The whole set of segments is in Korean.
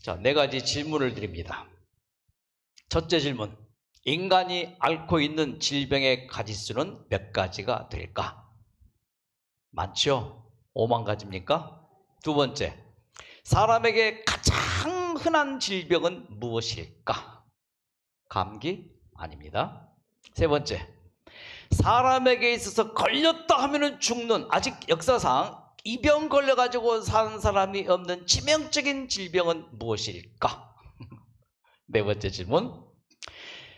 자, 4가지 질문을 드립니다. 첫째 질문, 인간이 앓고 있는 질병의 가지수는 몇 가지가 될까? 많죠? 5만 가지입니까? 두 번째, 사람에게 가장 흔한 질병은 무엇일까? 감기? 아닙니다. 세 번째, 사람에게 있어서 걸렸다 하면 죽는, 아직 역사상 이 병 걸려가지고 사는 사람이 없는 치명적인 질병은 무엇일까? 네 번째 질문,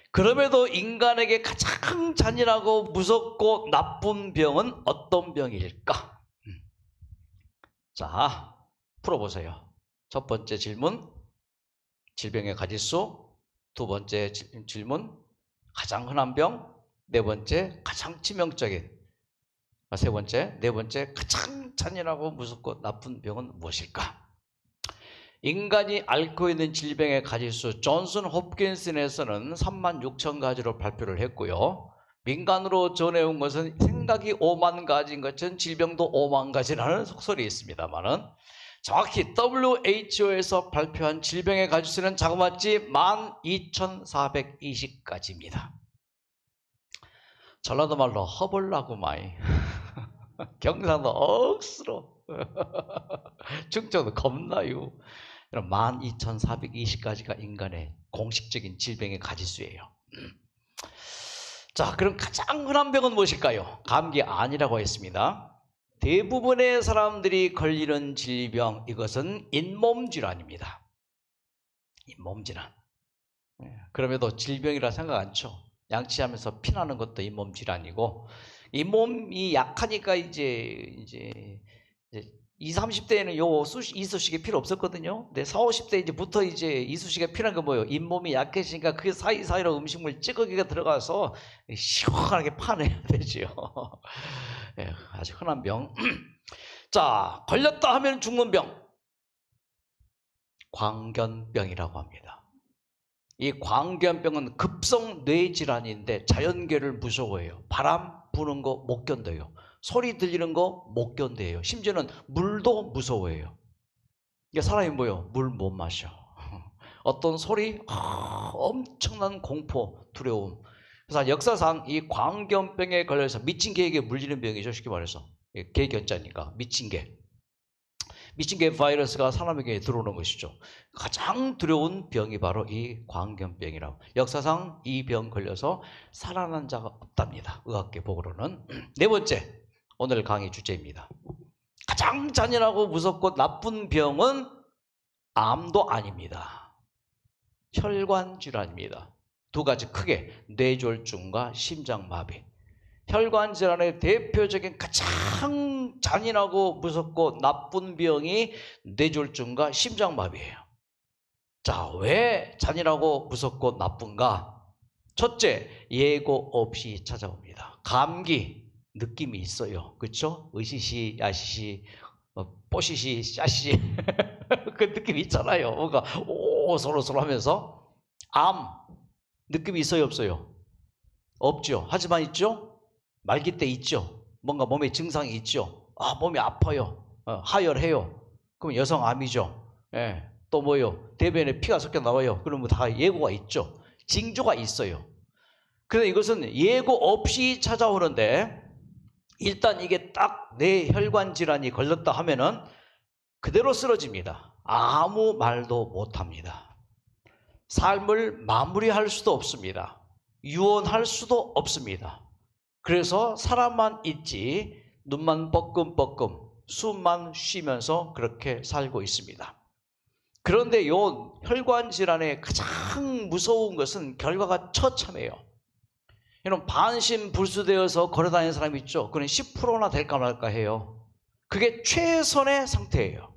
그럼에도 인간에게 가장 잔인하고 무섭고 나쁜 병은 어떤 병일까? 자, 풀어보세요. 첫 번째 질문, 질병의 가지수. 두 번째 질문, 가장 흔한 병. 네 번째, 가장 치명적인. 세 번째, 네 번째, 가장 잔인하고 무섭고 나쁜 병은 무엇일까? 인간이 앓고 있는 질병의 가지수, 존슨 홉킨슨에서는 36,000가지로 발표를 했고요. 민간으로 전해온 것은 생각이 5만 가지인 것처럼 질병도 5만 가지라는 속설이 있습니다만은, 정확히 WHO에서 발표한 질병의 가지수는 자그마치 12,420가지입니다. 전라도 말로 허벌나고 마이. 경상도 억수로. 충청도 겁나요. 12,420가지가 인간의 공식적인 질병의 가지수예요. 자, 그럼 가장 흔한 병은 무엇일까요? 감기 아니라고 했습니다. 대부분의 사람들이 걸리는 질병, 이것은 잇몸 질환입니다. 잇몸 질환. 그럼에도 질병이라 생각 안 쳐. 양치하면서 피나는 것도 잇몸 질환이고, 잇몸이 약하니까 이제 20, 30대에는 이쑤시개 필요 없었거든요. 근데 40, 50대 이제부터 이제 이쑤시개 필요한 게 뭐예요? 잇몸이 약해지니까 그 사이사이로 음식물 찌꺼기가 들어가서 시원하게 파내야 되죠. 예, 아주 흔한 병. 자, 걸렸다 하면 죽는 병, 광견병이라고 합니다. 이 광견병은 급성 뇌질환인데 자연계를 무서워해요. 바람 부는 거 못 견뎌요. 소리 들리는 거 못 견뎌요. 심지어는 물도 무서워해요. 이게 사람이 뭐예요? 물 못 마셔. 어떤 소리? 엄청난 공포, 두려움. 그래서 역사상 이 광견병에 걸려서 미친 개에게 물리는 병이죠. 쉽게 말해서. 개견자니까 미친 개. 미친 개 바이러스가 사람에게 들어오는 것이죠. 가장 두려운 병이 바로 이 광견병이라고. 역사상 이 병 걸려서 살아난 자가 없답니다. 의학계 보고로는. 네 번째, 오늘 강의 주제입니다. 가장 잔인하고 무섭고 나쁜 병은 암도 아닙니다. 혈관 질환입니다. 두 가지 크게, 뇌졸중과 심장마비. 혈관 질환의 대표적인 가장 잔인하고 무섭고 나쁜 병이 뇌졸중과 심장마비예요. 자, 왜 잔인하고 무섭고 나쁜가? 첫째, 예고 없이 찾아옵니다. 감기 느낌이 있어요. 그렇죠? 으시시, 야시시, 뽀시시, 샤시시 그 느낌이 있잖아요. 뭔가 소로소로 하면서. 암 느낌이 있어요, 없어요? 없죠. 하지만 있죠? 말기 때 있죠. 뭔가 몸에 증상이 있죠. 몸이 아파요. 하열해요. 그럼 여성암이죠. 예. 또 뭐요? 대변에 피가 섞여 나와요. 그러면 다 예고가 있죠. 징조가 있어요. 그런데 이것은 예고 없이 찾아오는데, 일단 이게 딱 내 혈관 질환이 걸렸다 하면은 그대로 쓰러집니다. 아무 말도 못합니다. 삶을 마무리할 수도 없습니다. 유언할 수도 없습니다. 그래서 사람만 있지 눈만 뻐끔뻐끔 숨만 쉬면서 그렇게 살고 있습니다. 그런데 이 혈관 질환의 가장 무서운 것은 결과가 처참해요. 여러분, 반신불수되어서 걸어다니는 사람 있죠? 그건 10%나 될까 말까 해요. 그게 최선의 상태예요.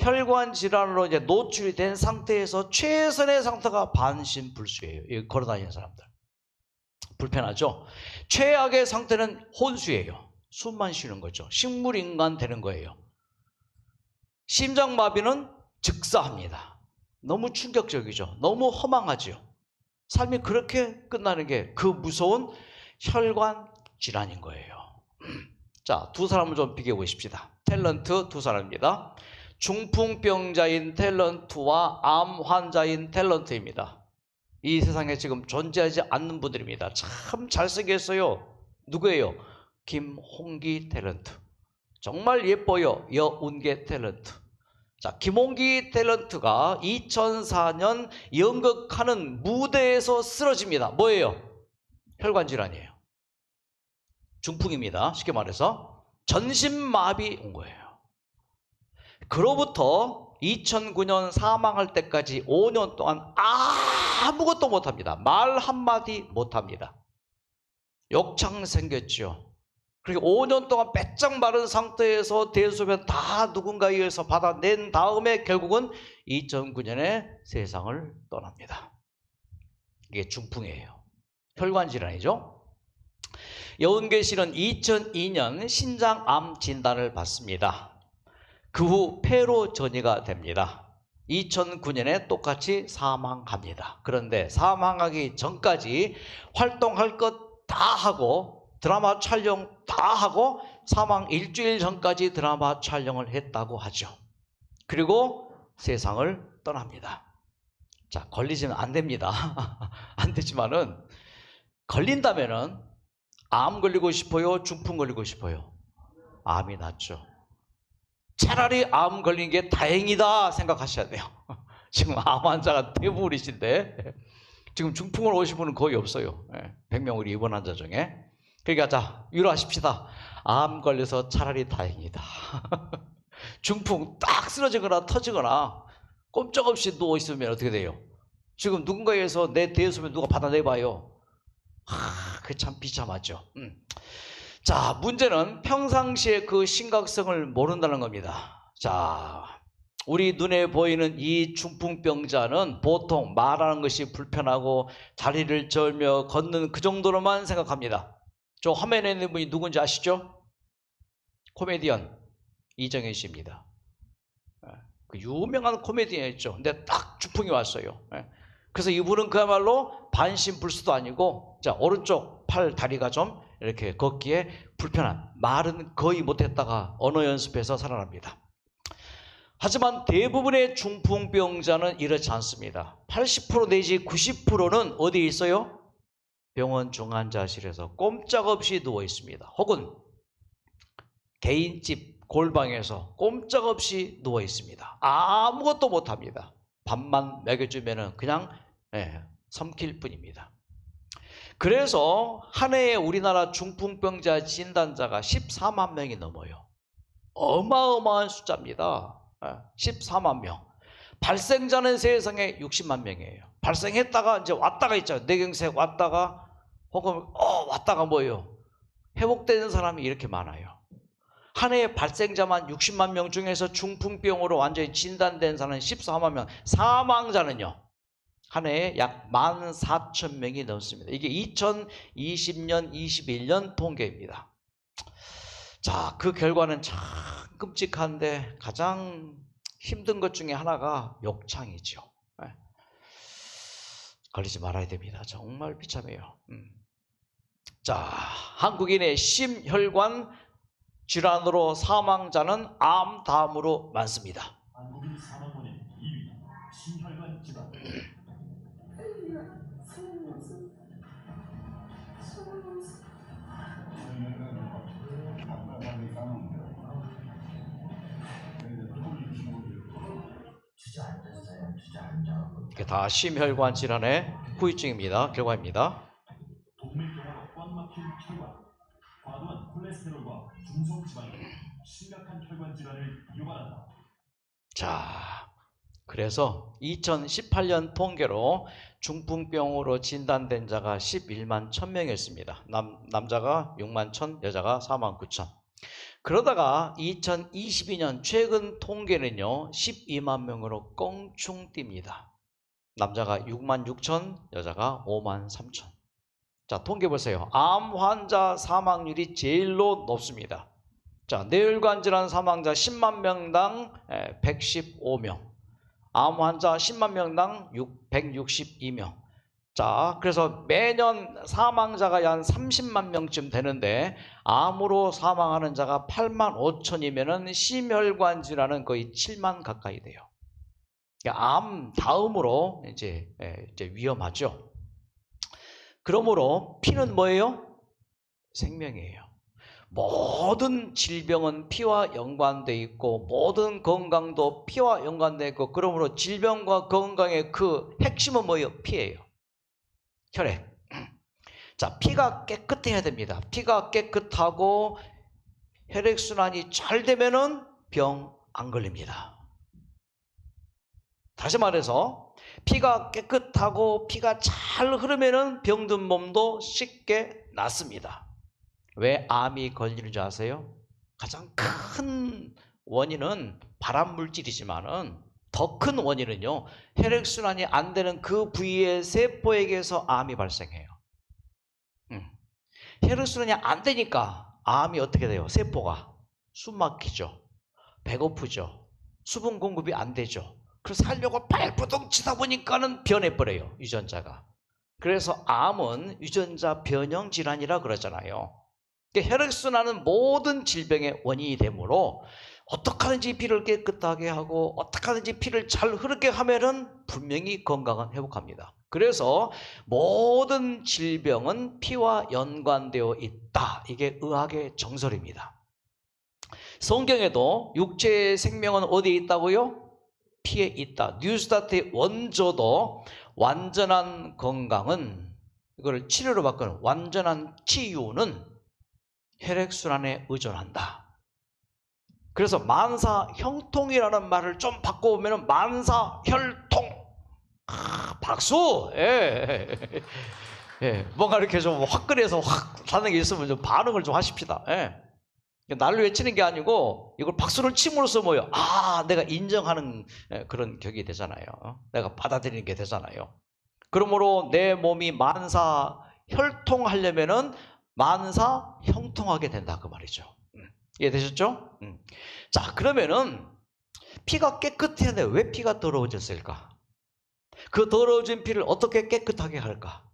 혈관 질환으로 이제 노출이 된 상태에서 최선의 상태가 반신불수예요. 걸어다니는 사람들. 불편하죠? 최악의 상태는 혼수예요. 숨만 쉬는 거죠. 식물인간 되는 거예요. 심장마비는 즉사합니다. 너무 충격적이죠. 너무 허망하죠. 삶이 그렇게 끝나는 게 그 무서운 혈관 질환인 거예요. 자, 두 사람을 좀 비교해 보십시다. 탤런트 두 사람입니다. 중풍병자인 탤런트와 암 환자인 탤런트입니다. 이 세상에 지금 존재하지 않는 분들입니다. 참 잘생겼어요. 누구예요? 김홍기 탤런트. 정말 예뻐요. 여운계 탤런트. 자, 김홍기 탤런트가 2004년 연극하는 무대에서 쓰러집니다. 뭐예요? 혈관질환이에요. 중풍입니다. 쉽게 말해서 전신마비 온 거예요. 그로부터 2009년 사망할 때까지 5년 동안 아무것도 못합니다. 말 한마디 못합니다. 욕창 생겼죠. 그리고 5년 동안 빼짝 마른 상태에서 대소변 다 누군가에 의해서 받아낸 다음에 결국은 2009년에 세상을 떠납니다. 이게 중풍이에요. 혈관질환이죠. 여운계 씨는 2002년 신장암 진단을 받습니다. 그 후 폐로 전이가 됩니다. 2009년에 똑같이 사망합니다. 그런데 사망하기 전까지 활동할 것 다 하고 드라마 촬영 다 하고 사망 일주일 전까지 드라마 촬영을 했다고 하죠. 그리고 세상을 떠납니다. 자, 걸리지는 안 됩니다. 안 되지만은 걸린다면은 암 걸리고 싶어요? 중풍 걸리고 싶어요? 암이 낫죠. 차라리 암 걸린 게 다행이다 생각하셔야 돼요. 지금 암 환자가 대부분이신데 지금 중풍을 오신 분은 거의 없어요. 100명 우리 입원 환자 중에. 그러니까 자, 위로하십시다. 암 걸려서 차라리 다행이다. 중풍 딱 쓰러지거나 터지거나 꼼짝없이 누워있으면 어떻게 돼요? 지금 누군가에서 내 대소변 누가 받아내봐요. 그게 참 비참하죠. 자, 문제는 평상시에 그 심각성을 모른다는 겁니다. 자, 우리 눈에 보이는 이 중풍병자는 보통 말하는 것이 불편하고 다리를 절며 걷는 그 정도로만 생각합니다. 저 화면에 있는 분이 누군지 아시죠? 코미디언 이정현 씨입니다. 그 유명한 코미디언이었죠. 근데 딱 중풍이 왔어요. 그래서 이분은 그야말로 반신불수도 아니고, 자, 오른쪽 팔 다리가 좀 이렇게 걷기에 불편한, 말은 거의 못했다가 언어 연습해서 살아납니다. 하지만 대부분의 중풍병자는 이렇지 않습니다. 80% 내지 90%는 어디에 있어요? 병원 중환자실에서 꼼짝없이 누워 있습니다. 혹은 개인집 골방에서 꼼짝없이 누워 있습니다. 아무것도 못합니다. 밥만 먹여주면 그냥 삼킬 뿐입니다. 그래서 한 해에 우리나라 중풍병자 진단자가 14만 명이 넘어요. 어마어마한 숫자입니다. 14만 명. 발생자는 세상에 60만 명이에요. 발생했다가 이제 왔다가 있죠. 뇌경색 왔다가 혹은 왔다가 뭐예요? 회복되는 사람이 이렇게 많아요. 한 해에 발생자만 60만 명 중에서 중풍병으로 완전히 진단된 사람은 14만 명. 사망자는요, 한 해에 약 14,000명이 넘습니다. 이게 2020년, 21년 통계입니다. 자, 그 결과는 참 끔찍한데 가장 힘든 것 중에 하나가 욕창이죠. 걸리지 말아야 됩니다. 정말 비참해요. 자, 한국인의 심혈관 질환으로 사망자는 암 다음으로 많습니다. 한국인 사망원의 2위 심혈관 질환. 이게 다 심혈관 질환의 후유증입니다. 결과입니다. 동맥경화로 꽉 막힌 혈관, 과도한 콜레스테롤과 중성 지방이 심각한 혈관 질환을 유발한다. 자, 그래서 2018년 통계로 중풍병으로 진단된 자가 11만 1,000명이었습니다. 남자가 6만 1,000, 여자가 4만 9천. 그러다가 2022년 최근 통계는요 12만 명으로 껑충 뜁니다. 남자가 6만 6천, 여자가 5만 3천. 자, 통계 보세요. 암 환자 사망률이 제일로 높습니다. 자, 뇌혈관 질환 사망자 10만 명당 115명, 암 환자 10만 명당 162명, 자, 그래서 매년 사망자가 한 30만 명쯤 되는데 암으로 사망하는 자가 8만 5천이면은 심혈관 질환은 거의 7만 가까이 돼요. 그러니까 암 다음으로 이제 위험하죠. 그러므로 피는 뭐예요? 생명이에요. 모든 질병은 피와 연관되어 있고 모든 건강도 피와 연관되어 있고, 그러므로 질병과 건강의 그 핵심은 뭐예요? 피예요. 혈액. 자, 피가 깨끗해야 됩니다. 피가 깨끗하고 혈액순환이 잘 되면은 병 안 걸립니다. 다시 말해서 피가 깨끗하고 피가 잘 흐르면은 병든 몸도 쉽게 낫습니다. 왜 암이 걸리는 줄 아세요? 가장 큰 원인은 발암 물질이지만은 더 큰 원인은요, 혈액순환이 안 되는 그 부위의 세포에게서 암이 발생해요. 혈액순환이 안 되니까 암이 어떻게 돼요? 세포가 숨 막히죠. 배고프죠. 수분 공급이 안 되죠. 그래서 살려고 발버둥 치다 보니까는 변해버려요, 유전자가. 그래서 암은 유전자 변형 질환이라 그러잖아요. 혈액순환은 모든 질병의 원인이 되므로 어떻게 하든지 피를 깨끗하게 하고 어떻게 하든지 피를 잘 흐르게 하면은 분명히 건강은 회복합니다. 그래서 모든 질병은 피와 연관되어 있다. 이게 의학의 정설입니다. 성경에도 육체의 생명은 어디에 있다고요? 피에 있다. 뉴스타트의 원조도 완전한 건강은, 이걸 치료로 바꾸는 완전한 치유는 혈액순환에 의존한다. 그래서 만사형통이라는 말을 좀 바꿔보면 만사혈통. 박수! 예. 예. 뭔가 이렇게 좀 화끈해서 확 하는 게 있으면 좀 반응을 좀 하십시다. 예. 날로 외치는 게 아니고 이걸 박수를 침으로써 뭐예요? 내가 인정하는 그런 격이 되잖아요. 내가 받아들이는 게 되잖아요. 그러므로 내 몸이 만사혈통하려면은 만사형통하게 된다, 그 말이죠. 이해되셨죠? 자, 그러면은 피가 깨끗해야 돼. 왜 피가 더러워졌을까? 그 더러워진 피를 어떻게 깨끗하게 할까?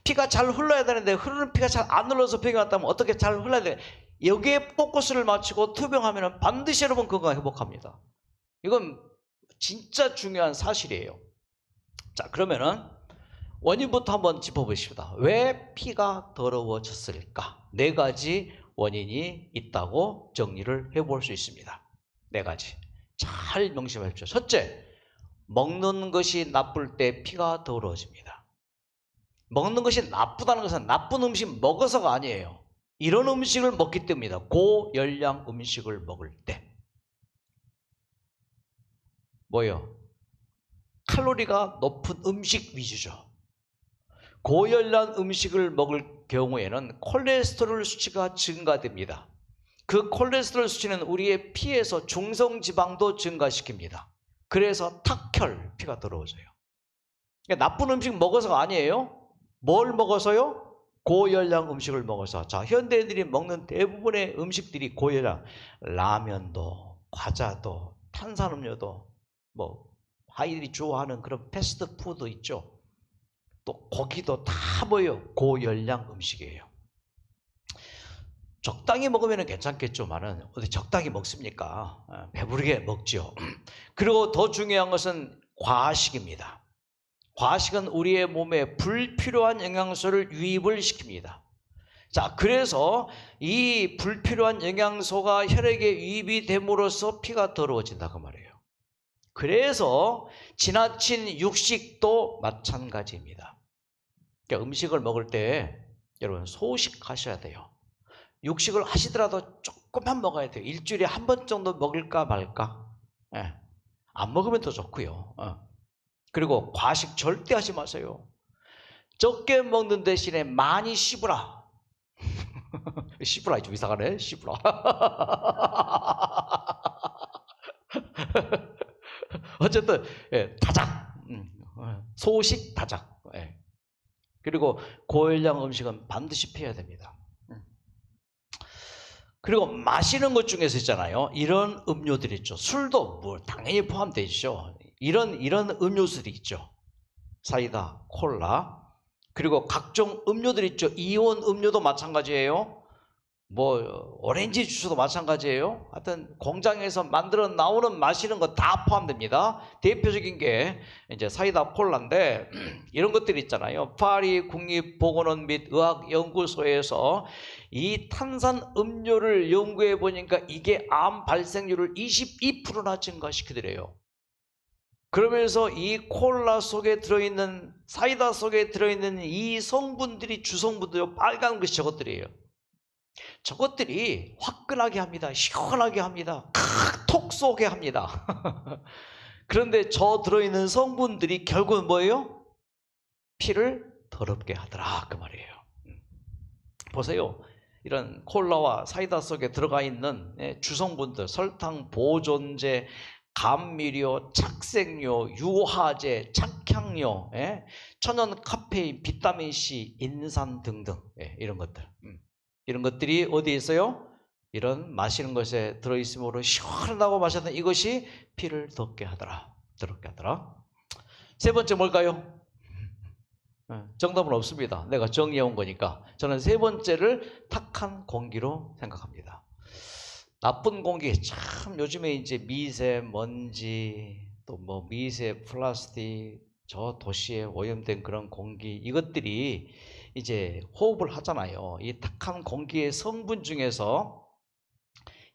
피가 잘 흘러야 되는데 흐르는 피가 잘 안 흘러서 병이 왔다면 어떻게 잘 흘러야 돼? 여기에 포커스를 맞추고 투병하면 반드시 여러분 건강 회복합니다. 이건 진짜 중요한 사실이에요. 자, 그러면은 원인부터 한번 짚어보십시다. 왜 피가 더러워졌을까? 4가지 원인이 있다고 정리를 해볼 수 있습니다. 4가지. 잘 명심하십시오. 첫째, 먹는 것이 나쁠 때 피가 더러워집니다. 먹는 것이 나쁘다는 것은 나쁜 음식 먹어서가 아니에요. 이런 음식을 먹기 때문입니다. 고열량 음식을 먹을 때. 뭐요? 칼로리가 높은 음식 위주죠. 고열량 음식을 먹을 경우에는 콜레스테롤 수치가 증가됩니다. 그 콜레스테롤 수치는 우리의 피에서 중성지방도 증가시킵니다. 그래서 탁혈, 피가 더러워져요. 그러니까 나쁜 음식 먹어서가 아니에요. 뭘 먹어서요? 고열량 음식을 먹어서. 자, 현대인들이 먹는 대부분의 음식들이 고열량. 라면도, 과자도, 탄산음료도, 아이들이 좋아하는 그런 패스트푸드 있죠. 또 고기도 다 뭐예요? 고열량 음식이에요. 적당히 먹으면 괜찮겠지만은 어디 적당히 먹습니까? 배부르게 먹죠. 그리고 더 중요한 것은 과식입니다. 과식은 우리의 몸에 불필요한 영양소를 유입을 시킵니다. 자, 그래서 이 불필요한 영양소가 혈액에 유입이 됨으로써 피가 더러워진다, 그 말이에요. 그래서 지나친 육식도 마찬가지입니다. 그러니까 음식을 먹을 때 여러분 소식하셔야 돼요. 육식을 하시더라도 조금만 먹어야 돼요. 일주일에 한 번 정도 먹을까 말까. 안 먹으면 더 좋고요. 그리고 과식 절대 하지 마세요. 적게 먹는 대신에 많이 씹으라. 씹으라 좀 이상하네. 씹으라. 어쨌든 다작, 소식 다작. 그리고 고열량 음식은 반드시 피해야 됩니다. 그리고 마시는 것 중에서 있잖아요. 이런 음료들이 있죠. 술도 당연히 포함되어 있죠. 이런 음료수들이 있죠. 사이다, 콜라. 그리고 각종 음료들 있죠. 이온 음료도 마찬가지예요. 뭐 오렌지 주스도 마찬가지예요. 하여튼 공장에서 만들어 나오는 마시는 거 다 포함됩니다. 대표적인 게 이제 사이다 콜라인데 이런 것들이 있잖아요. 파리 국립보건원 및 의학연구소에서 이 탄산 음료를 연구해 보니까 이게 암 발생률을 22%나 증가시키더래요. 그러면서 이 콜라 속에 들어있는, 사이다 속에 들어있는 이 성분들이, 주성분들, 빨간 것이 저것들이에요. 저것들이 화끈하게 합니다. 시원하게 합니다. 톡 쏘게 합니다. 그런데 저 들어있는 성분들이 결국은 뭐예요? 피를 더럽게 하더라, 그 말이에요. 보세요. 이런 콜라와 사이다 속에 들어가 있는 주성분들, 설탕, 보존제, 감미료, 착색료, 유화제, 착향료, 천연 카페인, 비타민C, 인산 등등, 이런 것들. 이런 것들이 어디에 있어요? 이런 마시는 것에 들어있으므로 시원하다고 마셨던 이것이 피를 덥게 하더라, 더럽게 하더라. 세 번째 뭘까요? 정답은 없습니다. 내가 정리해온 거니까. 저는 세 번째를 탁한 공기로 생각합니다. 나쁜 공기, 참 요즘에 이제 미세먼지, 또 뭐 미세 플라스틱, 저 도시에 오염된 그런 공기, 이것들이 이제 호흡을 하잖아요. 이 탁한 공기의 성분 중에서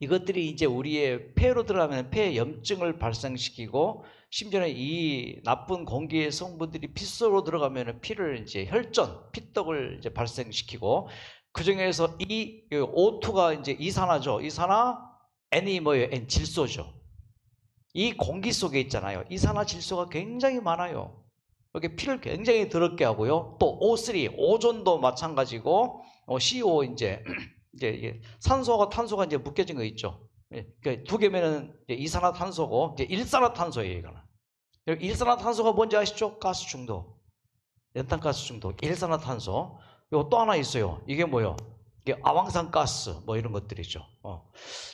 이것들이 이제 우리의 폐로 들어가면 폐 염증을 발생시키고, 심지어는 이 나쁜 공기의 성분들이 피 속으로 들어가면 피를 이제 혈전, 피떡을 이제 발생시키고, 그 중에서 이 O2가 이제 이산화죠. 이산화, N이 뭐예요? N, 질소죠. 이 공기 속에 있잖아요. 이산화 질소가 굉장히 많아요. 여기 피를 굉장히 더럽게 하고요. 또 O3, 오존도 마찬가지고, CO 이제 산소와 탄소가 이제 묶여진 거 있죠. 그러니까 두 개면은 이산화탄소고, 이제 일산화탄소예요, 이거는. 일산화탄소가 뭔지 아시죠? 가스 중독, 연탄가스 중독, 일산화탄소. 이거 또 하나 있어요. 이게 뭐요? 이게 아황산가스, 뭐 이런 것들이죠.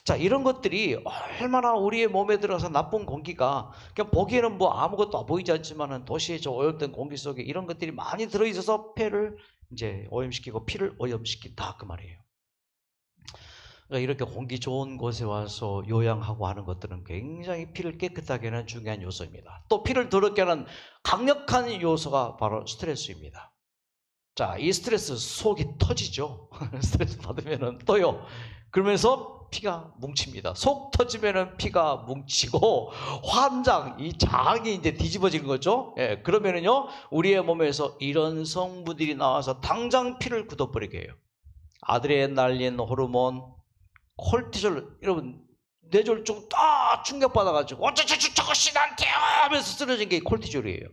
자, 이런 것들이 얼마나 우리의 몸에 들어가서 나쁜 공기가, 그냥 보기에는 뭐 아무것도 보이지 않지만은 도시의 저 오염된 공기 속에 이런 것들이 많이 들어있어서 폐를 이제 오염시키고 피를 오염시킨다, 그 말이에요. 그러니까 이렇게 공기 좋은 곳에 와서 요양하고 하는 것들은 굉장히 피를 깨끗하게 하는 중요한 요소입니다. 또 피를 더럽게 하는 강력한 요소가 바로 스트레스입니다. 자, 이 스트레스 속이 터지죠. 스트레스 받으면은 또요. 그러면서 피가 뭉칩니다. 속 터지면은 피가 뭉치고 환장, 이 장이 이제 뒤집어지는 거죠. 그러면은요, 우리의 몸에서 이런 성분들이 나와서 당장 피를 굳어버리게 해요. 아드레날린 호르몬, 콜티졸, 여러분 뇌졸중 딱 충격받아가지고 어쩌저쩌 저것이 나한테 하면서 쓰러진 게 콜티졸이에요.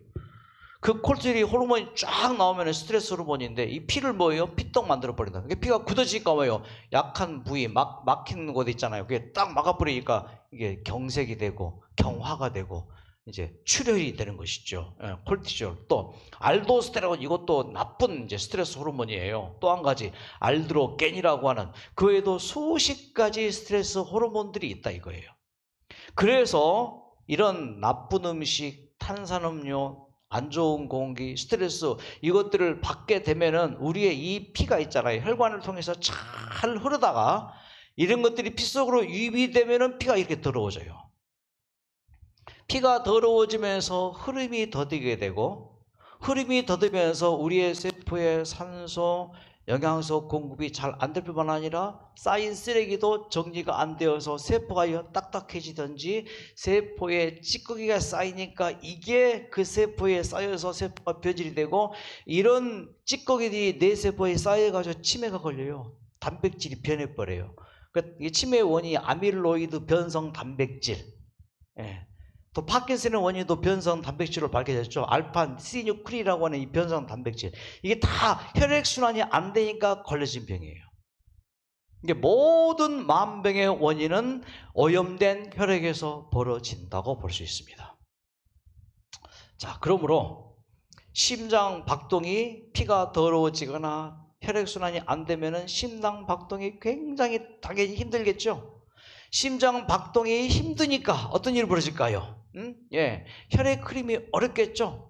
그 콜티졸이 호르몬이 쫙 나오면 스트레스 호르몬인데, 이 피를 뭐예요? 피떡 만들어 버린다. 피가 굳어지니까 뭐예요? 약한 부위, 막힌 곳 있잖아요. 그게 딱 막아버리니까 이게 경색이 되고 경화가 되고 이제 출혈이 되는 것이죠. 콜티졸. 또 알도스테론, 이것도 나쁜 이제 스트레스 호르몬이에요. 또 한 가지 알드로겐이라고 하는, 그 외에도 수십 가지 스트레스 호르몬들이 있다 이거예요. 그래서 이런 나쁜 음식, 탄산음료, 안 좋은 공기, 스트레스, 이것들을 받게 되면은 우리의 이 피가 있잖아요. 혈관을 통해서 잘 흐르다가 이런 것들이 피 속으로 유입이 되면은 피가 이렇게 더러워져요. 피가 더러워지면서 흐름이 더디게 되고, 흐름이 더디면서 우리의 세포에 산소, 영양소 공급이 잘 안 될 뿐만 아니라 쌓인 쓰레기도 정리가 안 되어서 세포가 딱딱해지든지, 세포에 찌꺼기가 쌓이니까 이게 그 세포에 쌓여서 세포가 변질이 되고, 이런 찌꺼기들이 내 세포에 쌓여가지고 치매가 걸려요. 단백질이 변해버려요. 이 치매의 원인이 아밀로이드 변성 단백질, 또 파킨슨의 원인도 변성 단백질로 밝혀졌죠. 알파 시뉴크린이라고 하는 이 변성 단백질, 이게 다 혈액순환이 안 되니까 걸려진 병이에요. 이게 모든 만병의 원인은 오염된 혈액에서 벌어진다고 볼 수 있습니다. 자, 그러므로 심장 박동이, 피가 더러워지거나 혈액순환이 안 되면은 심장 박동이 굉장히 당연히 힘들겠죠. 심장 박동이 힘드니까 어떤 일이 벌어질까요? 혈액 흐름이 어렵겠죠.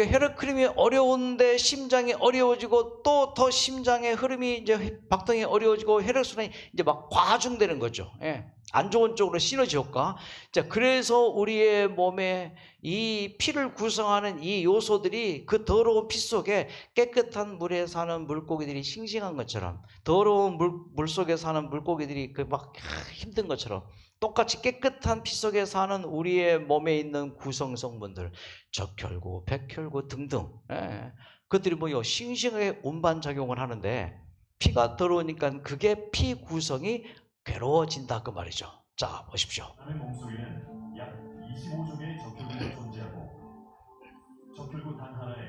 혈액 흐름이 어려운데 심장이 어려워지고 또 더 심장의 흐름이 이제 박동이 어려워지고 혈액순환이 이제 막 과중되는 거죠. 예. 안 좋은 쪽으로 시너지 효과. 자, 그래서 우리의 몸에 이 피를 구성하는 이 요소들이 그 더러운 피 속에 깨끗한 물에 사는 물고기들이 싱싱한 것처럼 더러운 물 속에 사는 물고기들이 그 막 힘든 것처럼 똑같이 깨끗한 피 속에 사는 우리의 몸에 있는 구성 성분들, 적혈구, 백혈구 등등, 예. 그것들이 뭐요? 싱싱하게 운반 작용을 하는데 피가 더러우니까 그게 피 구성이 괴로워진다 그 말이죠. 자, 보십시오. 사람의 몸속에는 약 25종의 적혈구가 존재하고 적혈구 단 하나에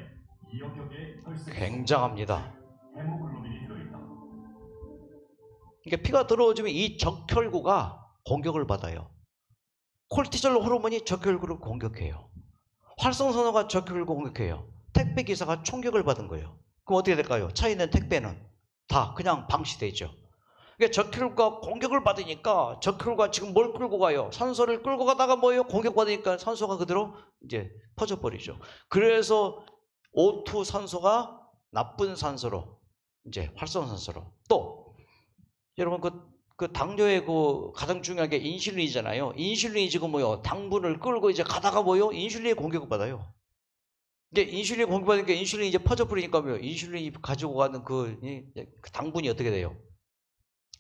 2억여 개의 혈색소, 굉장합니다. 즉 헤모글로빈이 들어있다. 그러니까 피가 더러워지면 이 적혈구가 공격을 받아요. 콜티졸 호르몬이 적혈구를 공격해요. 활성산소가 적혈구를 공격해요. 택배기사가 총격을 받은 거예요. 그럼 어떻게 될까요? 차 있는 택배는 다 그냥 방치되죠. 그러니까 적혈구가 공격을 받으니까 적혈구가 지금 뭘 끌고 가요? 산소를 끌고 가다가 뭐예요? 공격받으니까 산소가 그대로 이제 퍼져버리죠. 그래서 O2 산소가 나쁜 산소로 이제 활성산소로 또 여러분 그 당뇨의 그 가장 중요한 게 인슐린이잖아요. 인슐린이 지금 뭐요? 당분을 끌고 이제 가다가 뭐요? 인슐린이 공격을 받아요. 이제 인슐린이 공격받으니까 인슐린이 이제 퍼져버리니까 뭐요? 인슐린이 가지고 가는 그 당분이 어떻게 돼요?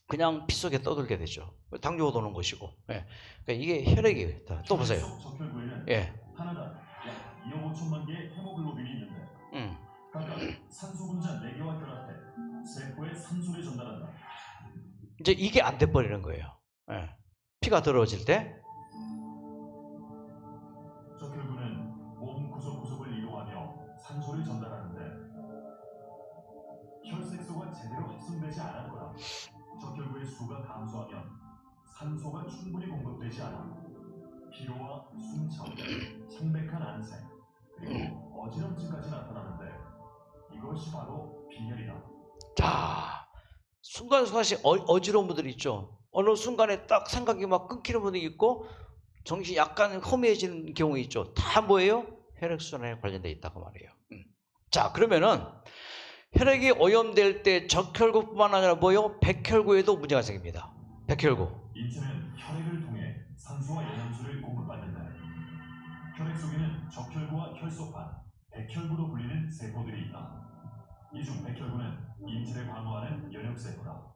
그냥 피 속에 떠들게 되죠. 당뇨가 도는 것이고. 예. 그러니까 이게 혈액이 또 보세요. 적혈구에는 예. 하나당 약 2억 5천만 개의 헤모글로빈이 있는데 각각 산소 분자 4개와 결합해 세포에 산소를 전달한다. 이제 이게 안 돼버리는 거예요. 예. 피가 더러워질 때 적혈구는 몸 구석구석을 이동하며 산소를 전달하는데 혈색소가 제대로 합성되지 않았거나 적혈구의 수가 감소하면 산소가 충분히 공급되지 않아 피로와 숨차오, 창백한 안색, 그리고 어지럼증까지 나타나는데 이것이 바로 빈혈이다. 자, 순간순간씩 어지러운 분들 있죠. 어느 순간에 딱 생각이 막 끊기는 분이 있고 정신이 약간 허미해지는 경우 있죠. 다 뭐예요? 혈액순환에 관련되어 있다고 말이에요. 자, 그러면은 혈액이 오염될 때 적혈구뿐만 아니라 뭐요? 백혈구에도 문제가 생깁니다. 백혈구. 인체는 혈액을 통해 산소와 영양소를 공급받는다. 혈액 속에는 적혈구와 혈소판, 백혈구로 불리는 세포들이 있다. 이 중 백혈구는 인체를 방어하는 면역세포다.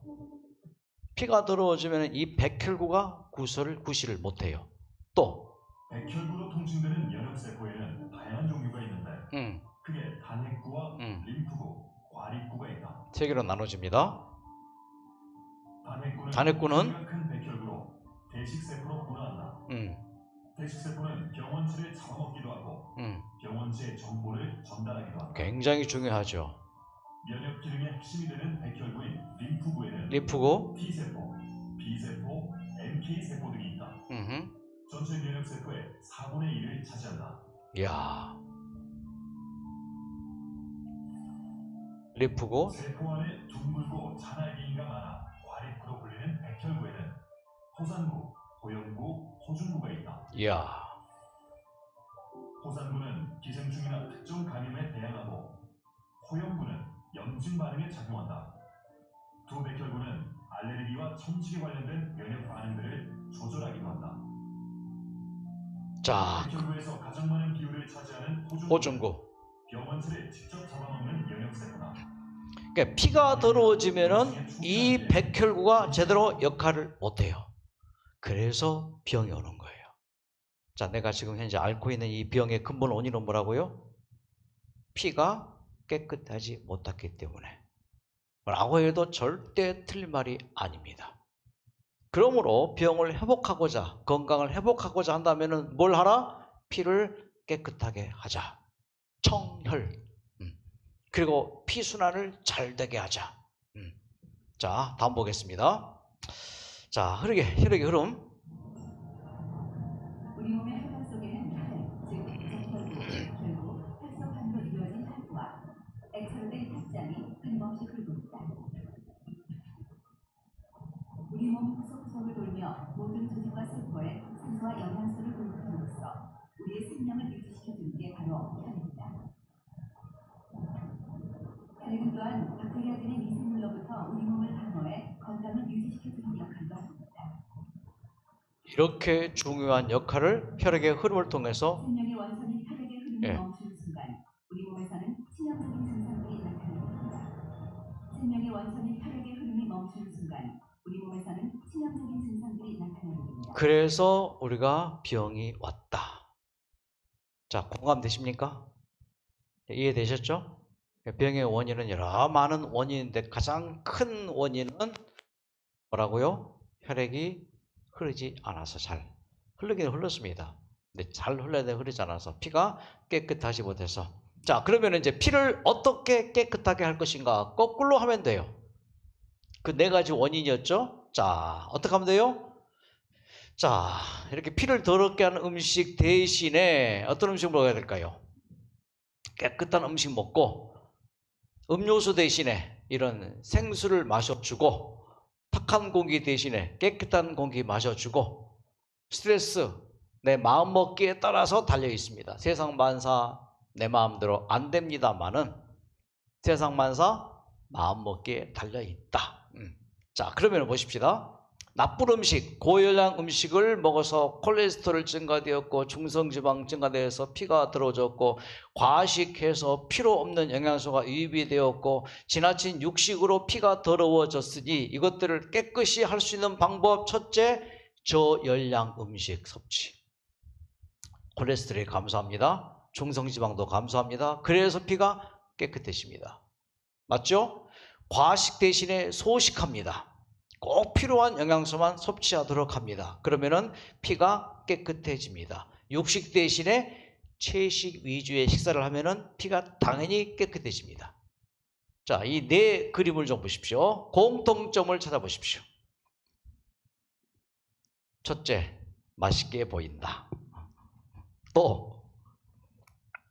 피가 더러워지면 이 백혈구가 구실을 못해요. 또 백혈구로 통칭되는 면역세포에는 다양한 종류가 있는데 크게 단핵구와 림프구, 과립구가 있다. 세 개로 나눠집니다. 단핵구는 큰 백혈구로 대식세포로 분화한다. 대식세포는 병원체를 잡아먹기도 하고 병원체의 정보를 전달하기도 한다. 굉장히 중요하죠. 면역 기능의 핵심이 되는 백혈구인 림프구에는 림프구, T세포, B세포, NK세포 등이 있다. 전체 면역세포의 4분의 1을 차지한다. 이야. 림프구, 세포 안에 둥글고 잔알기인가 많아 과립구로 불리는 백혈구에는 호산구, 고형구, 호중구가 있다. 이야. 호산구는 기생충이나 특정 감염에 대항하고 호형구는 염증 반응에 작용한다. 두 백혈구는 알레르기와 천식에 관련된 면역 반응들을 조절하기도 한다. 자, 백혈구에서 가장 많은 비율을 차지하는 호중구. 병원체를 직접 잡아먹는 면역세포다. 그러니까 피가 더러워지면은 이 백혈구가 제대로 역할을 못해요. 그래서 병이 오는 거예요. 자, 내가 지금 현재 앓고 있는 이 병의 근본 원인은 뭐라고요? 피가 깨끗하지 못했기 때문에. 라고 해도 절대 틀린 말이 아닙니다. 그러므로 병을 회복하고자, 건강을 회복하고자 한다면은 뭘 하라? 피를 깨끗하게 하자. 청혈. 그리고 피순환을 잘 되게 하자. 자, 다음 보겠습니다. 자, 혈액의 흐름. 우리 몸의 혈관 속에는 혈, 즉 적혈구, 결국 혈소판으로 이루어진 혈구와 액체로 된 혈장이 끊임없이 흐르고 있다. 우리 몸 구석구석을 돌며 모든 조직과 세포에 산소와 영양소를 공급함으로써 우리의 생명을 유지시켜주는 게 바로 혈이다. 이렇게 중요한 역할을 혈액의 흐름을 통해서 생명의 원천인 혈액의 흐름이 예. 멈추는 순간 우리 몸에서는 치명적인 증상들이 나타납니다. 생명의 원천인 혈액의 흐름이 멈추는 순간 우리 몸에서는 치명적인 증상들이 나타납니다. 그래서 우리가 병이 왔다. 자, 공감되십니까? 이해되셨죠? 병의 원인은 여러 많은 원인인데 가장 큰 원인은 뭐라고요? 혈액이 흐르지 않아서 잘 흐르긴 흘렀습니다. 근데 잘 흘러야 돼 흐르지 않아서 피가 깨끗하지 못해서. 자, 그러면 이제 피를 어떻게 깨끗하게 할 것인가? 거꾸로 하면 돼요. 그 네 가지 원인이었죠? 자, 어떻게 하면 돼요? 자, 이렇게 피를 더럽게 하는 음식 대신에 어떤 음식을 먹어야 될까요? 깨끗한 음식 먹고 음료수 대신에 이런 생수를 마셔주고 탁한 공기 대신에 깨끗한 공기 마셔주고 스트레스 내 마음먹기에 따라서 달려 있습니다. 세상 만사 내 마음대로 안 됩니다만은 세상 만사 마음먹기에 달려 있다. 자, 그러면 보십시다. 나쁜 음식, 고열량 음식을 먹어서 콜레스테롤 증가되었고 중성지방 증가되어서 피가 더러워졌고 과식해서 필요 없는 영양소가 유입이 되었고 지나친 육식으로 피가 더러워졌으니 이것들을 깨끗이 할 수 있는 방법 첫째, 저열량 음식 섭취. 콜레스테롤이 감소합니다. 중성지방도 감소합니다. 그래서 피가 깨끗해집니다. 맞죠? 과식 대신에 소식합니다. 꼭 필요한 영양소만 섭취하도록 합니다. 그러면은 피가 깨끗해집니다. 육식 대신에 채식 위주의 식사를 하면은 피가 당연히 깨끗해집니다. 자, 이 네 그림을 좀 보십시오. 공통점을 찾아보십시오. 첫째, 맛있게 보인다. 또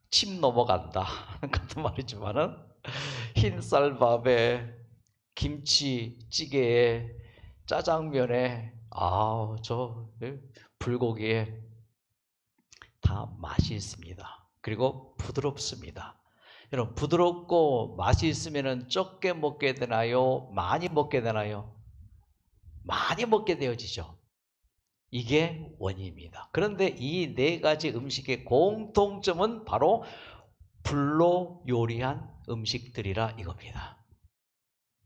침 넘어간다. 같은 말이지만은 흰쌀밥에 김치찌개에 짜장면에 저 불고기에 다 맛이 있습니다. 그리고 부드럽습니다. 여러분, 부드럽고 맛이 있으면 적게 먹게 되나요? 많이 먹게 되나요? 많이 먹게 되어지죠. 이게 원인입니다. 그런데 이 네 가지 음식의 공통점은 바로 불로 요리한 음식들이라 이겁니다.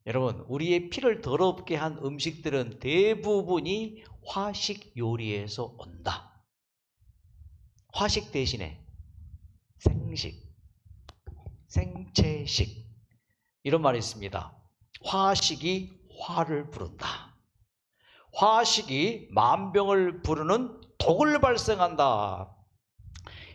여러분, 우리의 피를 더럽게 한 음식들은 대부분이 화식 요리에서 온다. 화식 대신에 생식, 생채식 이런 말이 있습니다. 화식이 화를 부른다. 화식이 만병을 부르는 독을 발생한다.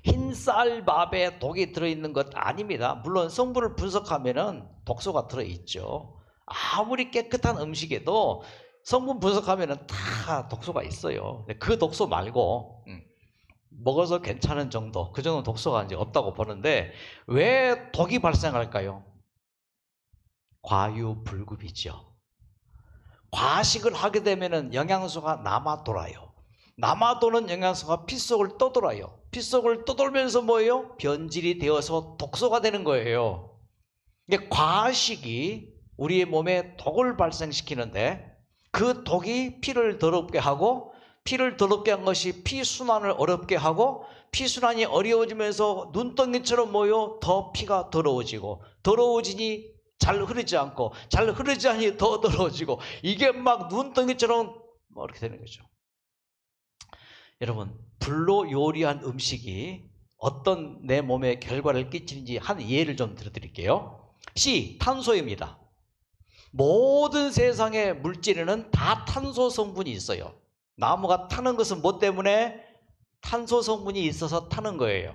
흰쌀밥에 독이 들어있는 것 아닙니다. 물론 성분을 분석하면은 독소가 들어있죠. 아무리 깨끗한 음식에도 성분 분석하면은 다 독소가 있어요. 그 독소 말고 먹어서 괜찮은 정도, 그 정도 독소가 이제 없다고 보는데 왜 독이 발생할까요? 과유불급이죠. 과식을 하게 되면은 영양소가 남아 돌아요. 남아 도는 영양소가 피 속을 떠돌아요. 피 속을 떠돌면서 뭐예요? 변질이 되어서 독소가 되는 거예요. 이게 과식이 우리의 몸에 독을 발생시키는데 그 독이 피를 더럽게 하고 피를 더럽게 한 것이 피순환을 어렵게 하고 피순환이 어려워지면서 눈덩이처럼 모여 더 피가 더러워지고 더러워지니 잘 흐르지 않고 잘 흐르지 않니 더 더러워지고 이게 막 눈덩이처럼 이렇게 되는 거죠. 여러분, 불로 요리한 음식이 어떤 내 몸에 결과를 끼치는지 한 예를 좀 들어드릴게요. C, 탄소입니다. 모든 세상의 물질에는 다 탄소 성분이 있어요. 나무가 타는 것은 뭐 때문에? 탄소 성분이 있어서 타는 거예요.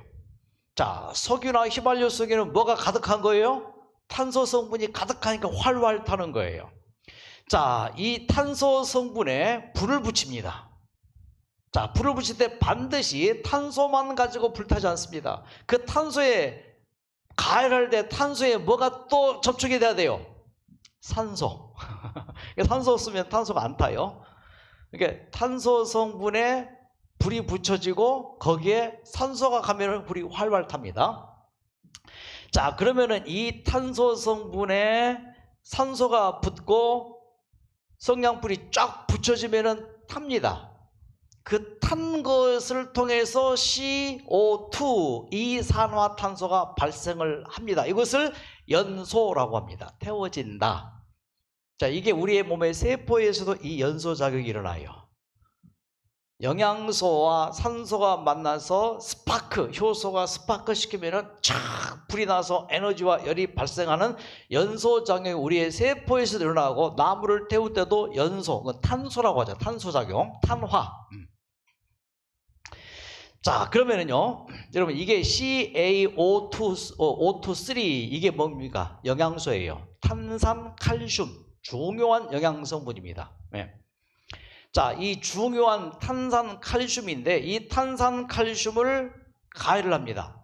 자, 석유나 휘발유 속에는 뭐가 가득한 거예요? 탄소 성분이 가득하니까 활활 타는 거예요. 자, 이 탄소 성분에 불을 붙입니다. 자, 불을 붙일 때 반드시 탄소만 가지고 불타지 않습니다. 그 탄소에 가열할 때 탄소에 뭐가 또 접촉이 돼야 돼요? 산소. 산소 없으면 탄소가 안 타요. 그러니까 탄소 성분에 불이 붙여지고 거기에 산소가 가면 불이 활활 탑니다. 자, 그러면은 이 탄소 성분에 산소가 붙고 성냥불이 쫙 붙여지면은 탑니다. 그 탄 것을 통해서 CO2 이산화탄소가 발생을 합니다. 이것을 연소라고 합니다. 태워진다. 자, 이게 우리의 몸의 세포에서도 이 연소 작용이 일어나요. 영양소와 산소가 만나서 스파크, 효소가 스파크 시키면은 촥 불이 나서 에너지와 열이 발생하는 연소 작용이 우리의 세포에서도 일어나고, 나무를 태울 때도 연소, 탄소라고 하죠. 탄소 작용, 탄화. 자, 그러면은요, 여러분, 이게 CaO2, 이게 뭡니까? 영양소예요. 탄산, 칼슘, 중요한 영양성분입니다. 네. 자, 이 중요한 탄산, 칼슘인데, 이 탄산, 칼슘을 가열을 합니다.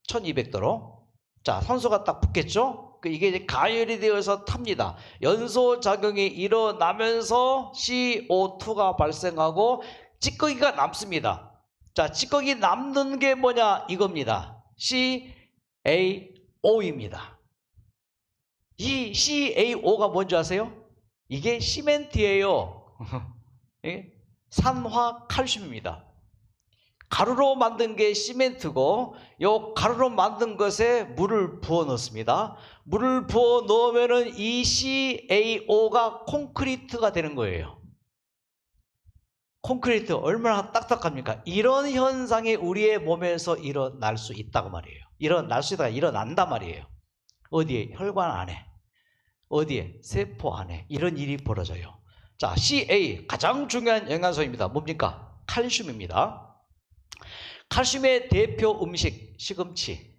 1200도로. 자, 산소가 딱 붙겠죠? 이게 이제 가열이 되어서 탑니다. 연소 작용이 일어나면서 CO2가 발생하고 찌꺼기가 남습니다. 자, 찌꺼기 남는 게 뭐냐? 이겁니다. CaO입니다. 이 CaO가 뭔지 아세요? 이게 시멘트예요. 산화칼슘입니다. 가루로 만든 게 시멘트고, 요 가루로 만든 것에 물을 부어 넣습니다. 물을 부어 넣으면은 이 CaO가 콘크리트가 되는 거예요. 콘크리트 얼마나 딱딱합니까? 이런 현상이 우리의 몸에서 일어날 수 있다고 말이에요. 일어날 수 있다가 일어난단 말이에요. 어디에? 혈관 안에. 어디에? 세포 안에. 이런 일이 벌어져요. 자, CA 가장 중요한 영양소입니다. 뭡니까? 칼슘입니다. 칼슘의 대표 음식 시금치.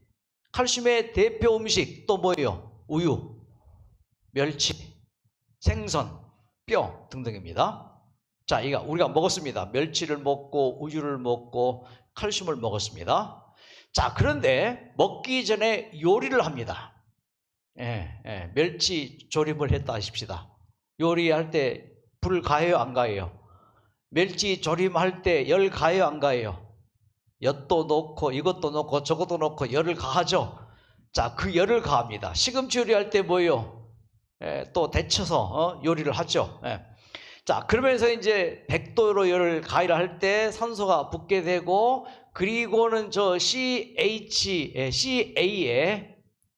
칼슘의 대표 음식 또 뭐예요? 우유, 멸치, 생선, 뼈 등등입니다. 자, 이거 우리가 먹었습니다. 멸치를 먹고 우유를 먹고 칼슘을 먹었습니다. 자, 그런데 먹기 전에 요리를 합니다. 멸치 조림을 했다 하십시다. 요리할 때 불 가해요, 안 가해요? 멸치 조림할 때 열 가해요, 안 가해요? 엿도 넣고 이것도 넣고 저것도 넣고 열을 가하죠. 자, 그 열을 가합니다. 시금치 요리할 때 뭐예요? 또 데쳐서 요리를 하죠. 자, 그러면서 이제 100도로 열을 가열을 할 때 산소가 붙게 되고, 그리고는 저 Ca의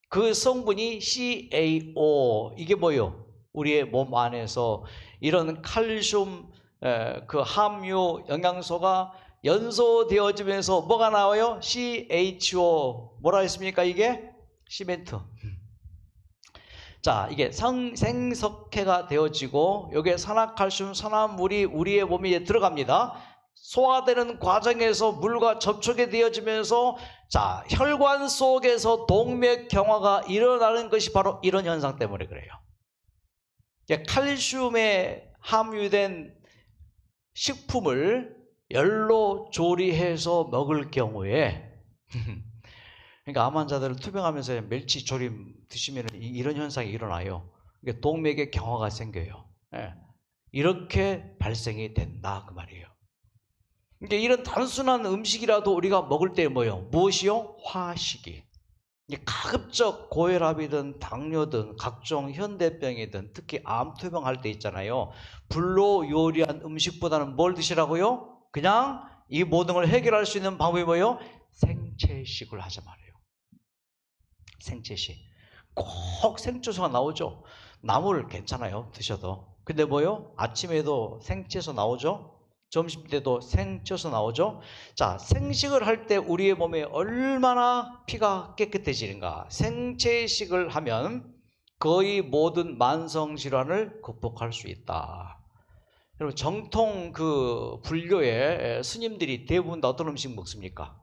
그 성분이 CaO, 이게 뭐예요? 우리의 몸 안에서 이런 칼슘 그 함유 영양소가 연소되어지면서 뭐가 나와요? CHO. 뭐라 했습니까? 이게 시멘트. 자, 이게 생석회가 되어지고, 여기에 산화칼슘, 산화물이 우리의 몸에 들어갑니다. 소화되는 과정에서 물과 접촉이 되어지면서, 자, 혈관 속에서 동맥경화가 일어나는 것이 바로 이런 현상 때문에 그래요. 칼슘에 함유된 식품을 열로 조리해서 먹을 경우에 그러니까 암 환자들을 투병하면서 멸치 조림 드시면 이런 현상이 일어나요. 그러니까 동맥에 경화가 생겨요. 이렇게 발생이 된다 그 말이에요. 그러니까 이런 단순한 음식이라도 우리가 먹을 때 뭐예요? 무엇이요? 화식이. 가급적 고혈압이든 당뇨든 각종 현대병이든 특히 암 투병할 때 있잖아요. 불로 요리한 음식보다는 뭘 드시라고요? 그냥 이 모든 걸 해결할 수 있는 방법이 뭐예요? 생채식을 하자 말이에요. 생채식. 꼭 생채소가 나오죠. 나물 괜찮아요. 드셔도. 근데 뭐요? 아침에도 생채소 나오죠. 점심 때도 생채소 나오죠. 자, 생식을 할 때 우리의 몸에 얼마나 피가 깨끗해지는가. 생채식을 하면 거의 모든 만성 질환을 극복할 수 있다. 여러분, 정통 그 불교의 스님들이 대부분 어떤 음식 먹습니까?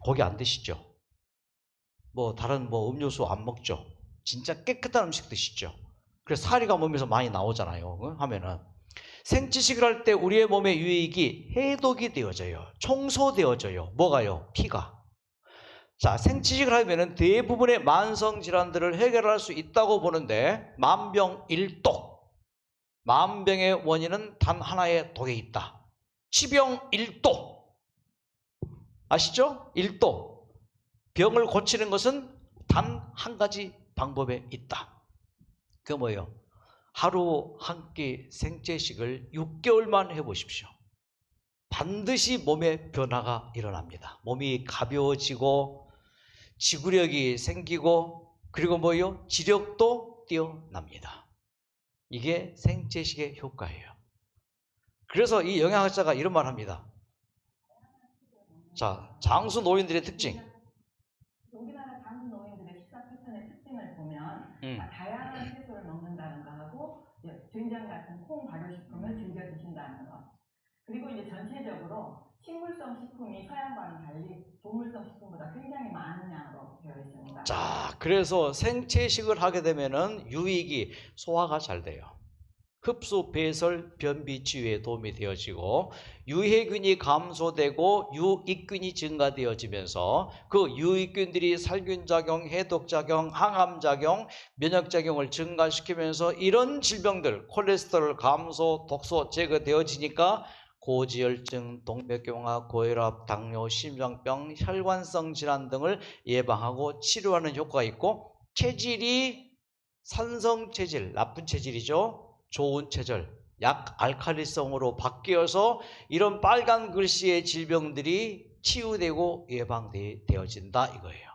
고기 안 드시죠? 다른 음료수 안 먹죠? 진짜 깨끗한 음식 드시죠? 그래서 사리가 몸에서 많이 나오잖아요. 하면은 생채식을 할 때 우리의 몸의 유익이 해독이 되어져요. 청소되어져요. 뭐가요? 피가. 자, 생채식을 하면은 대부분의 만성 질환들을 해결할 수 있다고 보는데, 만병일독. 만병의 원인은 단 하나의 독에 있다. 치병일독. 아시죠? 일독. 병을 고치는 것은 단 한 가지 방법에 있다. 그게 뭐예요? 하루 한 끼 생채식을 6개월만 해보십시오. 반드시 몸에 변화가 일어납니다. 몸이 가벼워지고 지구력이 생기고 그리고 뭐요? 지력도 뛰어납니다. 이게 생체식의 효과예요. 그래서 이 영양학자가 이런 말 합니다. 자, 장수 노인들의 특징. 우리나라 장수 노인들의 식사 패턴의 특징을 보면 다양한 채소를 먹는다는 거 하고 된장 같은 콩 발효식품을 즐겨 드신다는 것. 그리고 이제 전체적으로 식물성 식품이 서양과는 달리 동물성 식품보다 굉장히 많은 양으로 되어 있습니다. 자, 그래서 생체식을 하게 되면은 유익이 소화가 잘 돼요. 흡수, 배설, 변비 치유에 도움이 되어지고 유해균이 감소되고 유익균이 증가되어지면서 그 유익균들이 살균작용, 해독작용, 항암작용, 면역작용을 증가시키면서 이런 질병들, 콜레스테롤 감소, 독소 제거되어지니까 고지혈증, 동맥경화, 고혈압, 당뇨, 심장병, 혈관성 질환 등을 예방하고 치료하는 효과가 있고 체질이 산성체질, 나쁜 체질이죠. 좋은 체질, 약알칼리성으로 바뀌어서 이런 빨간 글씨의 질병들이 치유되고 예방되어진다 이거예요.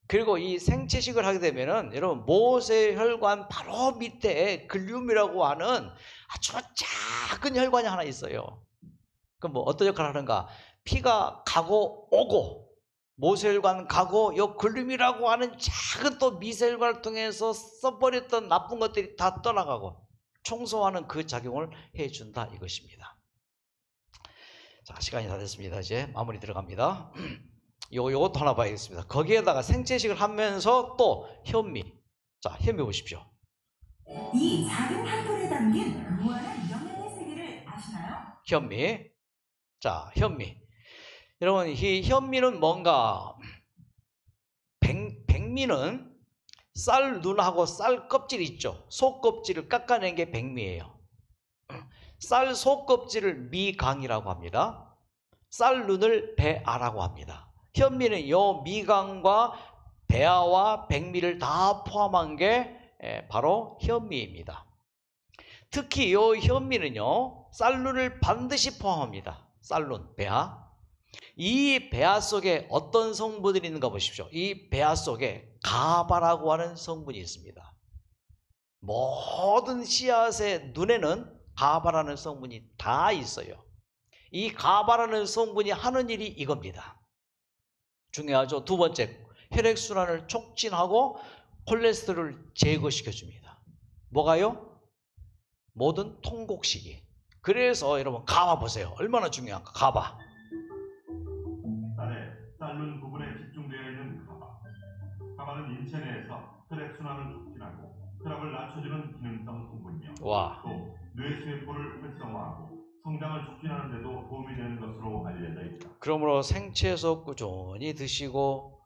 그리고 이 생체식을 하게 되면은 여러분 모세혈관 바로 밑에 글륨이라고 하는 아주 작은 혈관이 하나 있어요. 그럼 뭐 어떤 역할을 하는가? 피가 가고 오고 모세혈관 가고 요 글륨이라고 하는 작은 또 미세혈관을 통해서 써버렸던 나쁜 것들이 다 떠나가고 청소하는 그 작용을 해준다 이것입니다. 자, 시간이 다 됐습니다. 이제 마무리 들어갑니다. 요것도 하나 봐야겠습니다. 거기에다가 생체식을 하면서 또 현미. 자, 현미 보십시오. 이 작은 한 톨에 담긴 무한한 영양의 세계를 아시나요? 현미. 자, 현미. 여러분, 이 현미는 뭔가 백미는 쌀 눈하고 쌀 껍질 있죠. 속 껍질을 깎아낸 게 백미예요. 쌀 속 껍질을 미강이라고 합니다. 쌀 눈을 배아라고 합니다. 현미는 요 미강과 배아와 백미를 다 포함한 게 바로 현미입니다. 특히 요 현미는요 쌀눈을 반드시 포함합니다. 쌀눈, 배아. 이 배아 속에 어떤 성분들이 있는가 보십시오. 이 배아 속에 가바라고 하는 성분이 있습니다. 모든 씨앗의 눈에는 가바라는 성분이 다 있어요. 이 가바라는 성분이 하는 일이 이겁니다. 중요하죠. 두 번째, 혈액순환을 촉진하고 콜레스테롤을 제거시켜줍니다. 뭐가요? 모든 통곡식이. 그래서 여러분 가바 보세요. 얼마나 중요한가. 가바. 쌀에 쌀눈 부분에 집중되어 있는 가바. 가바는 인체 내에서 혈액순환을 촉진하고 혈압을 낮춰주는 기능성 성분이며 와. 또 뇌세포를 활성화하고 성장을 촉진하는 데도 도움이 되는 것으로 알려져 있다. 그러므로 생채소 꾸준히 드시고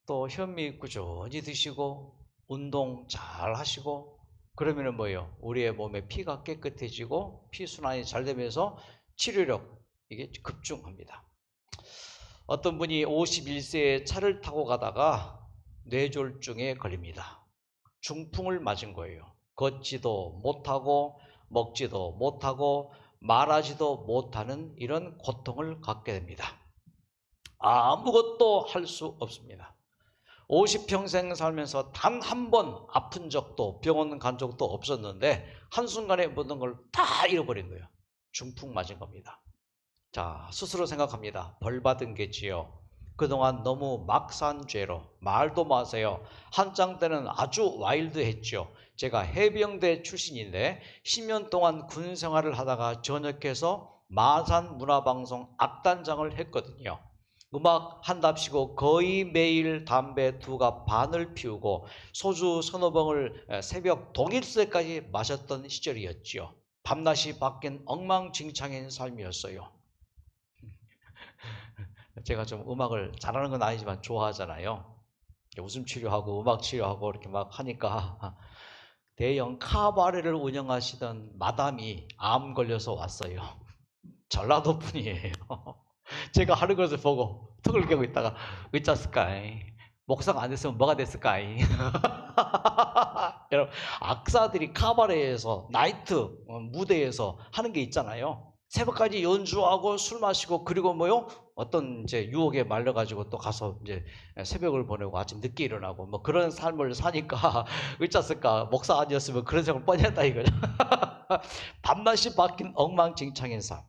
또 현미 꾸준히 드시고 운동 잘 하시고 그러면은 뭐예요? 우리의 몸에 피가 깨끗해지고 피순환이 잘 되면서 치료력 이게 급증합니다. 어떤 분이 51세에 차를 타고 가다가 뇌졸중에 걸립니다. 중풍을 맞은 거예요. 걷지도 못하고 먹지도 못하고 말하지도 못하는 이런 고통을 갖게 됩니다. 아무것도 할 수 없습니다. 50평생 살면서 단 한 번 아픈 적도 병원 간 적도 없었는데 한순간에 모든 걸 다 잃어버린 거예요. 중풍 맞은 겁니다. 자, 스스로 생각합니다. 벌 받은 게지요. 그동안 너무 막산 죄로 말도 마세요. 한창 때는 아주 와일드했죠. 제가 해병대 출신인데 10년 동안 군 생활을 하다가 전역해서 마산 문화방송 악단장을 했거든요. 음악 한답시고 거의 매일 담배 2갑 반을 피우고 소주 서너 병을 새벽 독일새까지 마셨던 시절이었지요. 밤낮이 바뀐 엉망진창인 삶이었어요. 제가 좀 음악을 잘하는 건 아니지만 좋아하잖아요. 웃음 치료하고 음악 치료하고 이렇게 막 하니까 대형 카바레를 운영하시던 마담이 암 걸려서 왔어요. 전라도 분이에요. 제가 하는 것을 보고 턱을 깨고 있다가 어쩌을까이 목사가 안 됐으면 뭐가 됐을까이. 여러분 악사들이 카바레에서 나이트 무대에서 하는 게 있잖아요. 새벽까지 연주하고 술 마시고 그리고 뭐요? 어떤 이제 유혹에 말려가지고 또 가서 이제 새벽을 보내고 아침 늦게 일어나고 뭐 그런 삶을 사니까 어쩌을까 목사 아니었으면 그런 생각을 뻔히 했다 이거죠. 밤낮이 바뀐 엉망진창인 삶.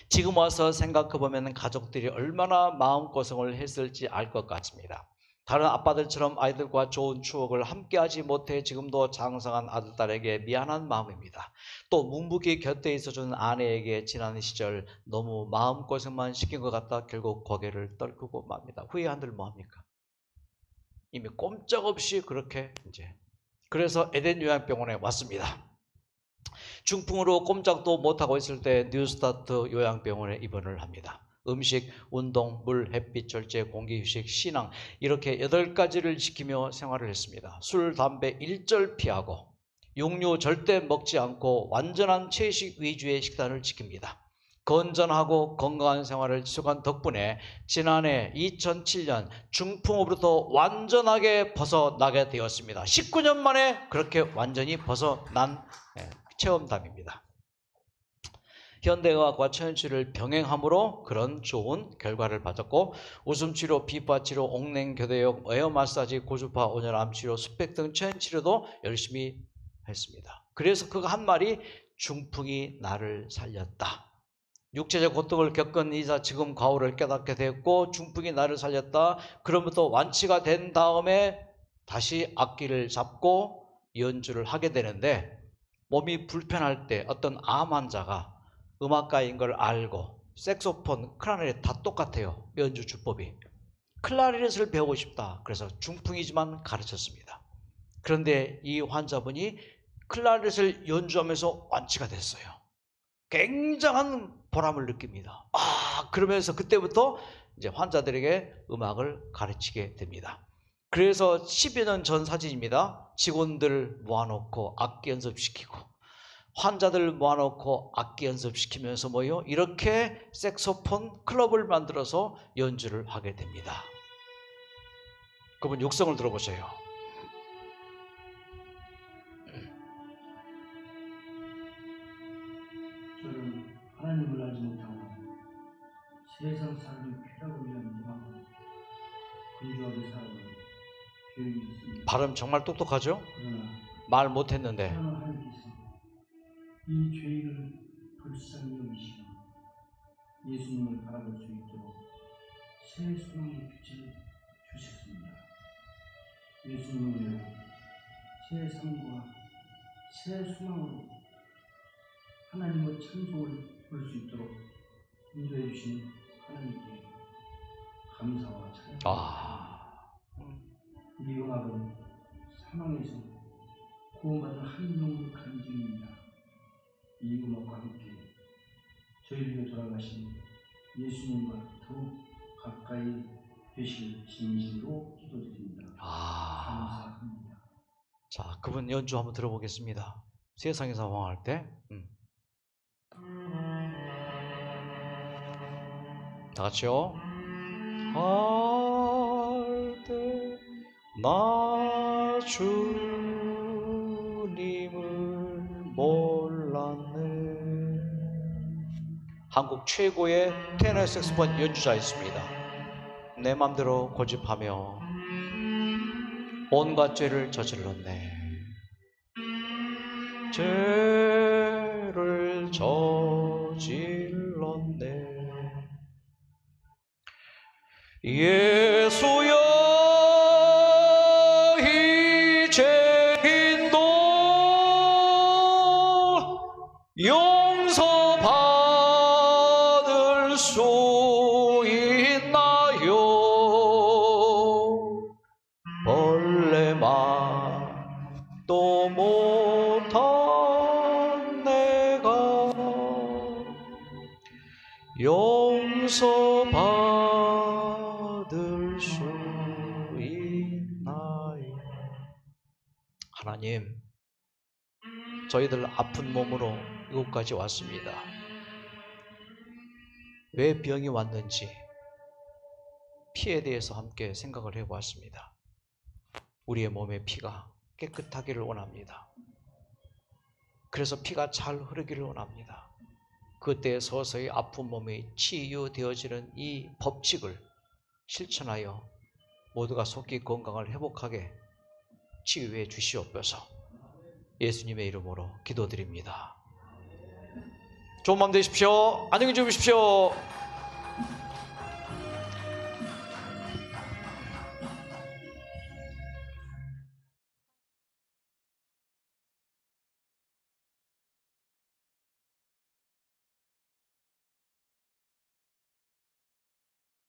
지금 와서 생각해보면 가족들이 얼마나 마음고생을 했을지 알 것 같습니다. 다른 아빠들처럼 아이들과 좋은 추억을 함께하지 못해 지금도 장성한 아들, 딸에게 미안한 마음입니다. 또 묵묵히 곁에 있어준 아내에게 지난 시절 너무 마음고생만 시킨 것 같다 결국 고개를 떨구고 맙니다. 후회한들 뭐합니까? 이미 꼼짝없이 그렇게 이제 그래서 에덴 요양병원에 왔습니다. 중풍으로 꼼짝도 못하고 있을 때 뉴스타트 요양병원에 입원을 합니다. 음식, 운동, 물, 햇빛, 절제, 공기, 휴식, 신앙 이렇게 8가지를 지키며 생활을 했습니다. 술, 담배 일절 피하고 육류 절대 먹지 않고 완전한 채식 위주의 식단을 지킵니다. 건전하고 건강한 생활을 지속한 덕분에 지난해 2007년 중풍으로부터 완전하게 벗어나게 되었습니다. 19년 만에 그렇게 완전히 벗어난 체험담입니다. 현대의학과 천연치료를 병행함으로 그런 좋은 결과를 받았고 웃음치료, 비파치료, 옥냉교대역, 에어마사지, 고주파, 온열암치료, 수백 등 천연치료도 열심히 했습니다. 그래서 그가 한 말이 중풍이 나를 살렸다. 육체적 고통을 겪은 이자 지금 과오를 깨닫게 됐고 중풍이 나를 살렸다. 그로부터 완치가 된 다음에 다시 악기를 잡고 연주를 하게 되는데 몸이 불편할 때 어떤 암 환자가 음악가인 걸 알고 색소폰, 클라리넷 다 똑같아요. 연주 주법이. 클라리넷을 배우고 싶다. 그래서 중풍이지만 가르쳤습니다. 그런데 이 환자분이 클라리넷을 연주하면서 완치가 됐어요. 굉장한 보람을 느낍니다. 그러면서 그때부터 이제 환자들에게 음악을 가르치게 됩니다. 그래서 10여 년 전 사진입니다. 직원들 모아놓고 악기 연습시키고 환자들 모아놓고 악기 연습시키면서 뭐요? 이렇게 색소폰 클럽을 만들어서 연주를 하게 됩니다. 그분 육성을 들어보세요. 저는 하나님을 알지 못하고 세상 사람의 쾌락을 위한 음악을 분주하게 살아가는 교육이 있습니다. 발음 정말 똑똑하죠? 그러나 말 못했는데 사랑하는 하나님께서 이 죄인을 불쌍히 여기시며 예수님을 바라볼 수 있도록 새 소망의 빛을 주셨습니다. 예수님을 위하여 새 삶과 새 소망으로 하나님의 찬송을 볼 수 있도록 인도해 주신 하나님께 감사와 찬양합니다. 이 음악은 사망에서 구원받은 한 영혼의 간증입니다. 이 음악과 함께 저희를 위해 돌아가신 예수님과 더욱 가까이 되실 진심으로 기도드립니다. 감사합니다. 자, 그분 연주 한번 들어보겠습니다. 세상에서 왕할 때. 다 같이요. 할 때 나 주님을 몰랐네. 한국 최고의 테너 색소폰 연주자였습니다. 내 맘대로 고집하며 온갖 죄를 저질렀네. 죄를 저질렀네. 예수여 이 죄인도 용서받을 수 있나요? 벌레만 또 못한 내가 용서받을 수 있나요? 하나님, 저희들 아픈 몸으로 이곳까지 왔습니다. 왜 병이 왔는지 피에 대해서 함께 생각을 해보았습니다. 우리의 몸의 피가 깨끗하기를 원합니다. 그래서 피가 잘 흐르기를 원합니다. 그때 서서히 아픈 몸이 치유되어지는 이 법칙을 실천하여 모두가 속히 건강을 회복하게 치유해 주시옵소서. 예수님의 이름으로 기도드립니다. 좋은 밤 되십시오. 안녕히 주무십시오.